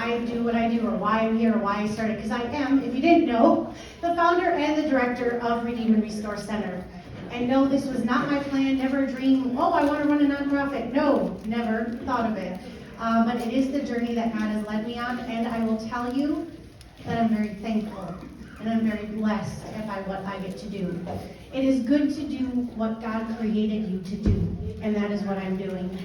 I do what I do or why I'm here or why I started, because I am, if you didn't know, the founder and the director of Redeem and Restore Center. And no, this was not my plan, never a dream, oh, I want to run a nonprofit. No, never thought of it. But it is the journey that God has led me on, and I will tell you that I'm very thankful and I'm very blessed by what I get to do. It is good to do what God created you to do, and that is what I'm doing.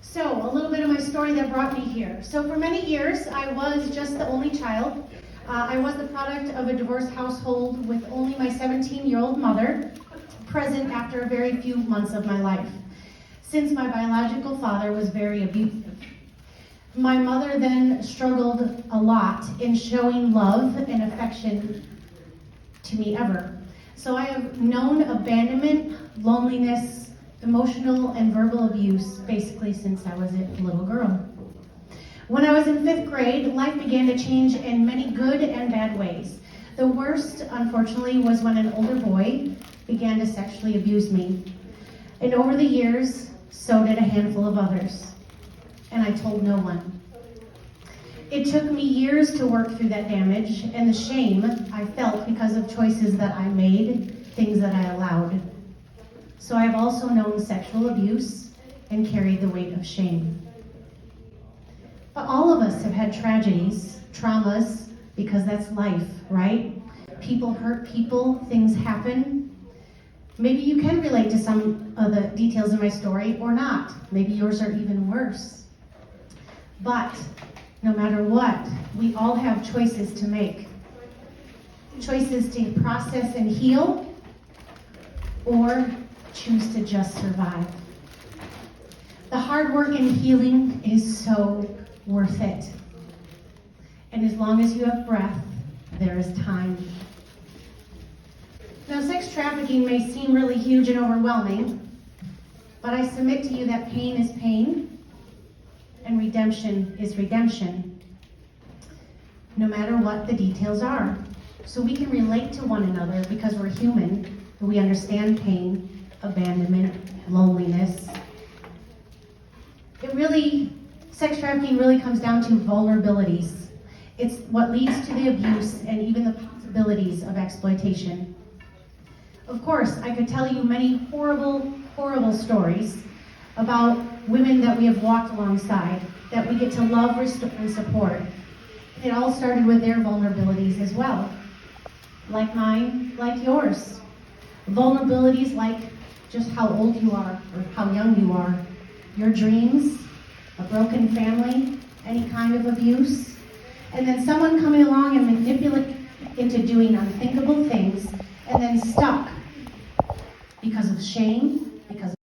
So, a little bit of my story that brought me here. So for many years, I was just the only child. I was the product of a divorced household with only my 17-year-old mother present after a very few months of my life, since my biological father was very abusive. My mother then struggled a lot in showing love and affection to me ever. So I have known abandonment, loneliness, emotional and verbal abuse basically since I was a little girl. When I was in 5th grade, life began to change in many good and bad ways. The worst, unfortunately, was when an older boy began to sexually abuse me. And over the years, so did a handful of others. And I told no one. It took me years to work through that damage and the shame I felt because of choices that I made, things that I allowed. So I have also known sexual abuse and carried the weight of shame. But all of us have had tragedies, traumas, because that's life, right? People hurt people, things happen. Maybe you can relate to some of the details of my story or not. Maybe yours are even worse. But no matter what, we all have choices to make. Choices to process and heal, or choose to just survive. The hard work in healing is so worth it. And as long as you have breath, there is time. Now, sex trafficking may seem really huge and overwhelming, but I submit to you that pain is pain, and redemption is redemption, no matter what the details are. So we can relate to one another because we're human, and we understand pain, abandonment, loneliness. Sex trafficking really comes down to vulnerabilities. It's what leads to the abuse and even the possibilities of exploitation. Of course, I could tell you many horrible, horrible stories about women that we have walked alongside, that we get to love, restore, and support. It all started with their vulnerabilities as well. Like mine, like yours. Vulnerabilities like just how old you are or how young you are, your dreams, a broken family, any kind of abuse, and then someone coming along and manipulate into doing unthinkable things and then stuck because of shame,